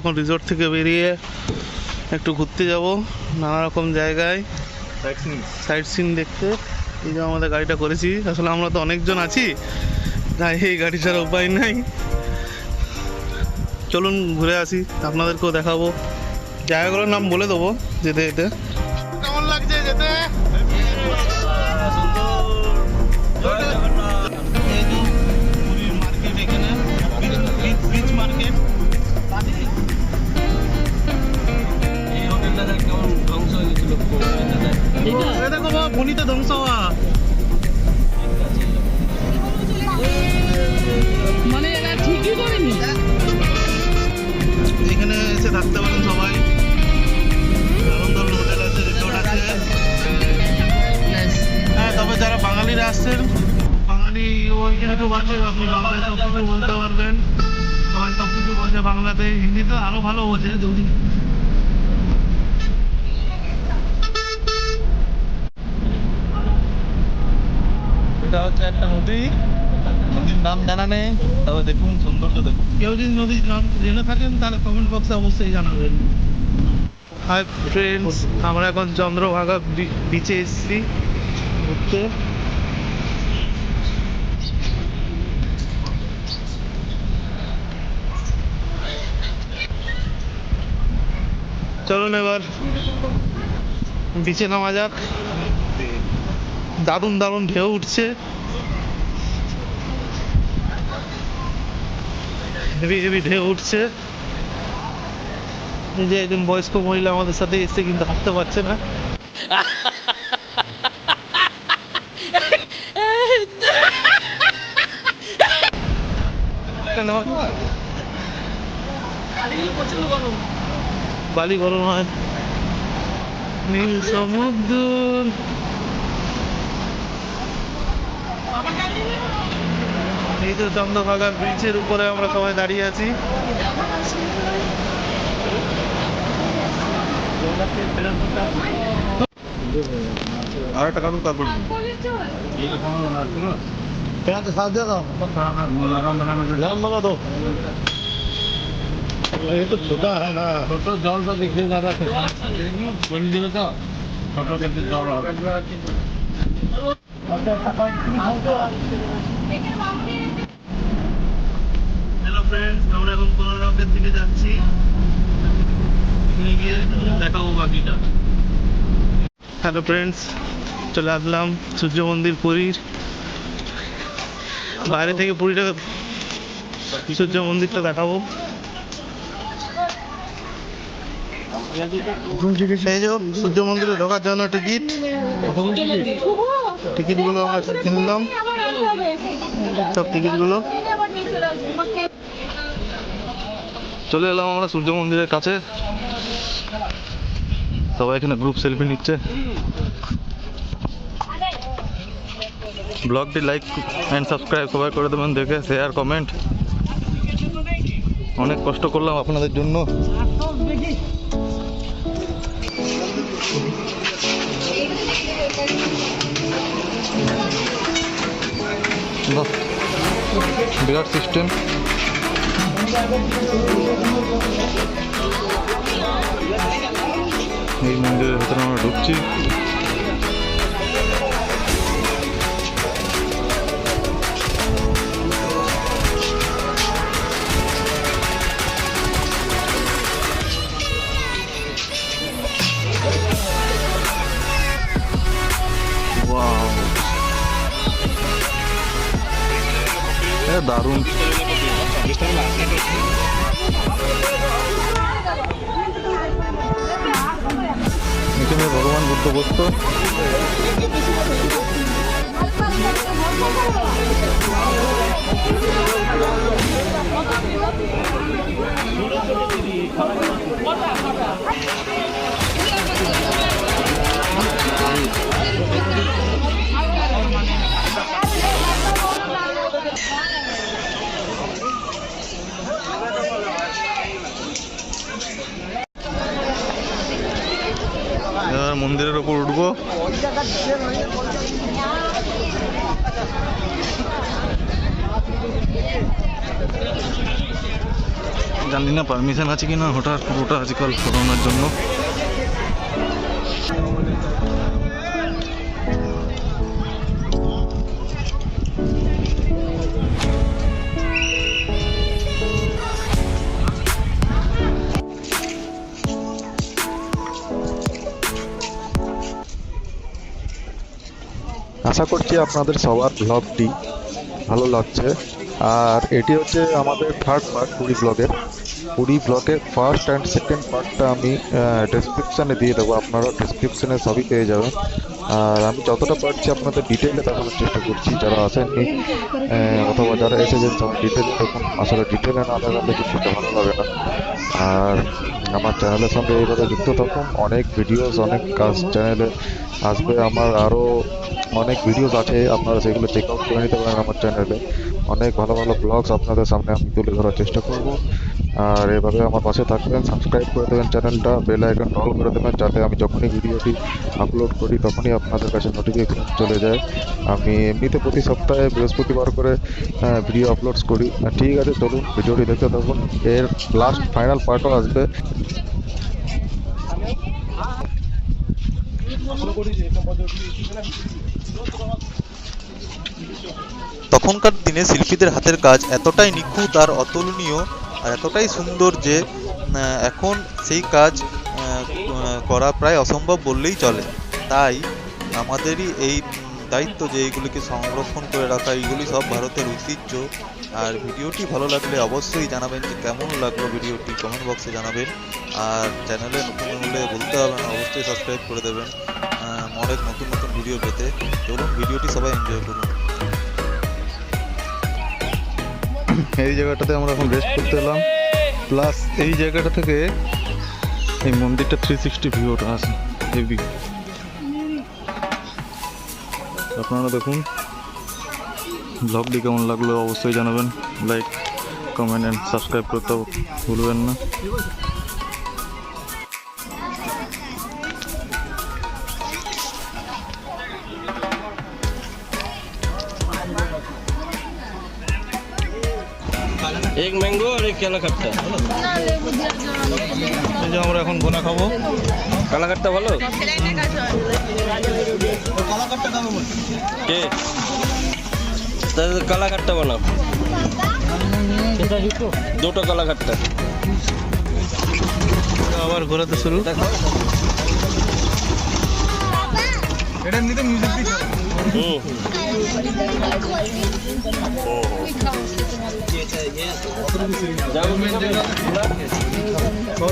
এখন রিসোর্ট থেকে বেরিয়ে একটু ঘুরতে যাব নানা রকম জায়গায় সাইট সিন দেখতে। এই যে আমাদের গাড়িটা করেছি, আসলে আমরা তো অনেকজন আছি তাই এই গাড়ি ছাড়া উপায় নাই। চলুন ঘুরে আসি, আপনাদেরকেও দেখাবো, জায়গাগুলোর নাম বলে দেবো যেতে যেতে। কেমন লাগছে যেতে? বনিতে ধ্বংস হওয়া মানে এরা ঠিকই করেনি। এখানে এসে থাকতে পারেন সবাই, দারুণ দারুণ হোটেল আছে, রিসোর্ট আছে। হ্যাঁ, তবে যারা বাঙালিরা আসছেন, বাঙালি ওইখানে তো বাংলা, আপনি বাংলায় সব কিছু বলতে পারবেন, সবাই সব কিছু বলছে বাংলাতে, হিন্দি তো আরো ভালো বোঝে যদি। এটা হচ্ছে একটা নদী, নদীর নাম জানা নেই, তবে দেখুন সৌন্দর্য দেখুন। কেউ যদি নদীর নাম জেনে থাকেন তাহলে কমেন্ট বক্সে অবশ্যই জানাবেন। হাই ফ্রেন্ডস, আমরা এখন চন্দ্রভাগা বিচে এসেছি ঘুরতে। চলুন এবার বিচে নামা যাক। দারুণ দারুণ ঢেউ উঠছে, হেভি হেভি ঢেউ উঠছে। এই যে একজন বয়স্ক মহিলা আমাদের সাথে এসে কিন্তু হাঁটতে পারছে না। বালি গরম হয়, নীল সমুদ্র। এই তো চন্দ্রভাগা ব্রিজের উপরে আমরা সবাই দাঁড়িয়ে আছি। আর টাকা তো তারপর সাহায্য দাও, দাও। ये तो छोटा है ना, छोटा जल तो दिखने ज्यादा बोल दिए तो छोटा कैसे जल हेलो फ्रेंड्स, আমরা এখন কোনারকের দিকে যাচ্ছি, গিয়ে দেখাবো বাকিটা। হ্যালো ফ্রেন্ডস, চলে আসলাম সূর্য মন্দির পুরীর। বাইরে থেকে পুরীটা, সূর্য মন্দিরটা দেখাবো। এই যে সূর্য মন্দিরে ঢোকার জন্য টিকিটগুলো আমরা কিনলাম, সব টিকিটগুলো। চলে এলাম আমরা সূর্য মন্দিরের কাছে, সবাই এখানে গ্রুপ সেলফি নিচ্ছে। ব্লগটি লাইক অ্যান্ড সাবস্ক্রাইব সবাই করে দেবেন, দেখে শেয়ার কমেন্ট। অনেক কষ্ট করলাম আপনাদের জন্য। বাহ, বিরাট সিস্টেম। এই মন্দিরের ভেতরে আমরা ঢুকছি। দারুণ, এখানে ভগবান বুদ্ধ বসত। মন্দিরের উপর উঠবো। জানি না পারমিশন আছে কিনা হঠাৎ পুরোটা আজকাল করোনার জন্য। আশা করছি আপনাদের সবার ব্লগটি ভালো লাগছে। আর এটি হচ্ছে আমাদের থার্ড পার্ট পুরী ব্লগের ফার্স্ট অ্যান্ড সেকেন্ড পার্টটা আমি ডেসক্রিপশানে দিয়ে দেবো, আপনারা ডেসক্রিপশানে সবই পেয়ে যাবেন। আর আমি যতটা পারছি আপনাদের ডিটেলে দেখানোর চেষ্টা করছি, যারা আসেননি অথবা যারা এসেছেন সবাই ডিটেলে দেখুন। আসলে ডিটেলে না দেখালে কিছুটা ভালো লাগে না। আর আমার চ্যানেলের সঙ্গে এইভাবে যুক্ত থাকুন, অনেক ভিডিওস অনেক কাজ চ্যানেলে আসবে। আমার আরও অনেক ভিডিওস আছে, আপনারা সেগুলো চেক আউট করে নিতে পারেন আমার চ্যানেলে। অনেক ভালো ভালো ব্লগস আপনাদের সামনে আমি তুলে ধরার চেষ্টা করব। আর এভাবে আমার পাশে থাকবেন, সাবস্ক্রাইব করে দেবেন চ্যানেলটা, বেল আইকন অল করে দেবেন, যাতে আমি যখনই ভিডিওটি আপলোড করি তখনই আপনাদের কাছে নোটিফিকেশন চলে যায়। আমি এমনিতে প্রতি সপ্তাহে বৃহস্পতিবার করে ভিডিও আপলোডস করি। ঠিক আছে, চলুন ভিডিওটি দেখতে থাকুন, এর লাস্ট ফাইনাল পার্টও আসবে। তখনকার দিনে শিল্পীদের হাতের কাজ এতটাই নিখুঁত আর অতুলনীয় আর এতটাই সুন্দর যে এখন সেই কাজ করা প্রায় অসম্ভব বললেই চলে। তাই আমাদেরই এই দায়িত্ব যে এইগুলিকে সংরক্ষণ করে রাখা। এইগুলি সব ভারতের ঐতিহ্য। আর ভিডিওটি ভালো লাগলে অবশ্যই জানাবেন যে কেমন লাগলো ভিডিওটি, কমেন্ট বক্সে জানাবেন। আর চ্যানেলে নতুন হলে বলতে হবে না, অবশ্যই সাবস্ক্রাইব করে দেবেন অনেক নতুন নতুন ভিডিও পেতে। চলুন ভিডিওটি সবাই এনজয় করুন। এই জায়গাটাতে আমরা এখন রেস্ট করতে এলাম, প্লাস এই জায়গাটা থেকে এই মন্দিরটা 360 ভিউটা আছে হেভি। আপনারা দেখুন, ব্লগটি কেমন লাগলো অবশ্যই জানাবেন, লাইক কমেন্ট অ্যান্ড সাবস্ক্রাইব করতে ভুলবেন না। एक मैंगो और एक केला खट्टा। এই যে আমরা এখন বোনা খাবো। काला खट्टा ভালো কে? তাহলে কালা খট্টা বানাও, দুটো কালা খট্টা। আবার ঘোরাতে শুরু। এটা এমনিতে মিউজিক দিতে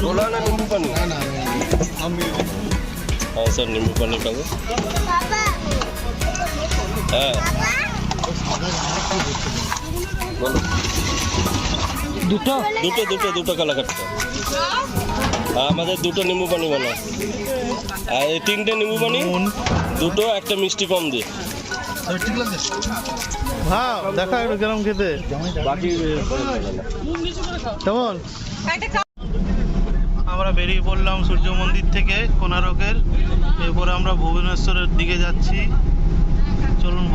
बोला ना नींबू पानी। हाँ सर नींबू पानी खाओ। हाँ बोलो দুটো দুটো দুটো দুটো কালা খট্টা। হ্যাঁ আমাদের দুটো নিম্বু পানি বানাও, আর এই তিনটে নিম্বু পানি দুটো, একটা মিষ্টি কম দিয়ে। হ্যাঁ দেখা একটু গেলাম খেতে, বাকি কেমন? আমরা বেরিয়ে পড়লাম সূর্য মন্দির থেকে কোনারকের। এরপরে আমরা ভুবনেশ্বরের দিকে যাচ্ছি। চলুন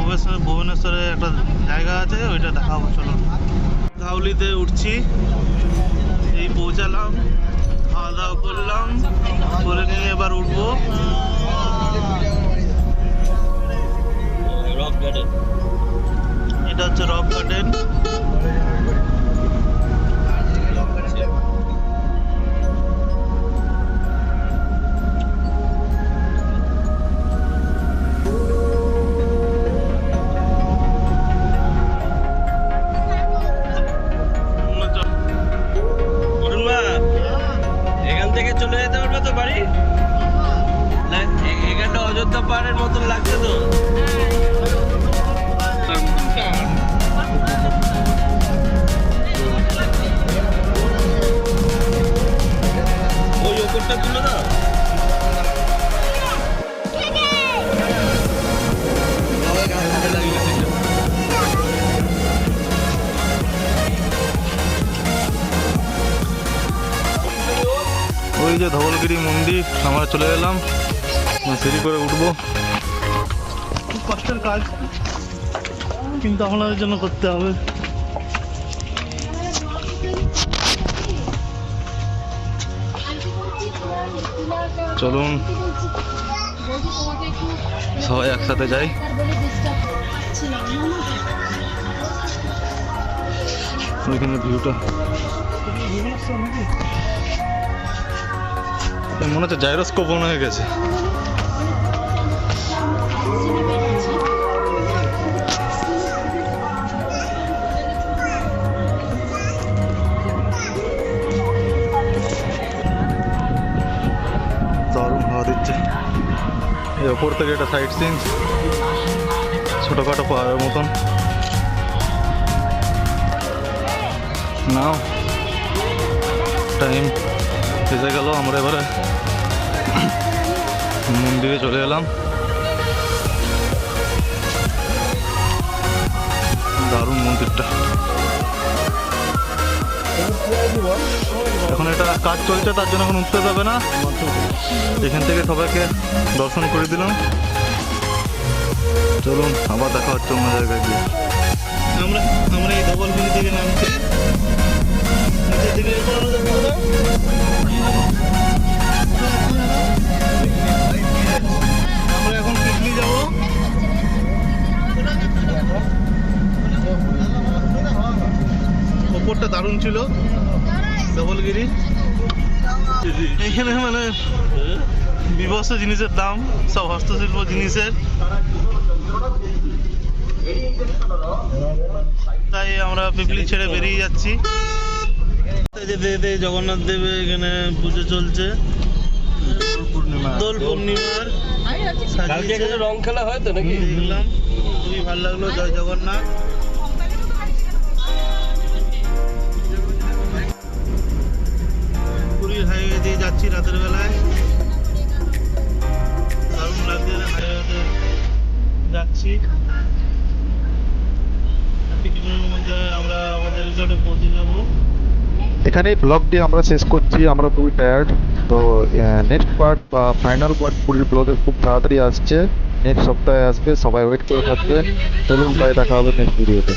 ভুবনেশ্বরে একটা জায়গা আছে, ওইটা দেখাবো। চলুন ধাউলিতে উঠছি, এই পৌঁছালাম, খাওয়া দাওয়া করলাম, করে নিয়ে এবার উঠবো। রক গার্ডেন, এটা হচ্ছে রক গার্ডেন। এখান থেকে চলে যেতে পারবে তো বাড়ি? এখানটা অযোধ্যা পাহাড়ের মতন লাগছে তো। ওই ওপরটা তুলে দাও। ওই যে ধবলগিরি মন্দির, আমরা চলে এলাম, সিঁড়ি করে উঠবো। খুব কষ্টের কাজ, কিন্তু আপনাদের জন্য করতে হবে। চলুন সবাই একসাথে যাই। ওইখানে ভিউটা মনে হচ্ছে জাইরোস্কোপ মনে হয়ে গেছে। দারুণ হাওয়া দিচ্ছে। এই ওপর থেকে একটা সাইড সিন, ছোটখাটো পাহাড়ের মতন। নাও টাইম এসে গেল, আমরা এবারে মন্দিরে চলে এলাম। দারুণ মন্দিরটা। এখন এটা কাজ চলছে, তার জন্য এখন উঠতে যাবে না। এখান থেকে সবাইকে দর্শন করে দিলাম। চলুন আবার দেখা হচ্ছে অন্য জায়গায় গিয়ে। আমরা এই ধবলগিরি থেকে নামছি, নিচের দিকে আমরা এখন পিকনিক যাব। ওপরটা দারুণ ছিল ধবলগিরি। এখানে মানে বিভৎস জিনিসের দাম, সব হস্তশিল্প জিনিসের। তাই আমরা পিপলি ছেড়ে বেরিয়ে যাচ্ছি। জগন্নাথ দেবের এখানে পুজো চলছে, দোল পূর্ণিমার। কালকে এখানে রং খেলা হয় তো নাকি? দেখলাম, খুবই ভালো লাগলো। জয় জগন্নাথ। পুরীর হাইওয়ে দিয়ে যাচ্ছি রাতের বেলায়, দারুণ লাগছে। হাইওয়েতে যাচ্ছি, কিছুক্ষণের মধ্যে আমরা আমাদের রিসর্টে পৌঁছে যাবো। এখানেই ব্লগটি আমরা শেষ করছি। আমরা খুবই টায়ার্ড। তো নেক্সট পার্ট বা ফাইনাল পার্ট পুরীর ব্লগে খুব তাড়াতাড়ি আসছে, নেক্সট সপ্তাহে আসবে। সবাই ওয়েট করে থাকবেন। চলুন, তাই দেখা হবে নেক্সট ভিডিওতে।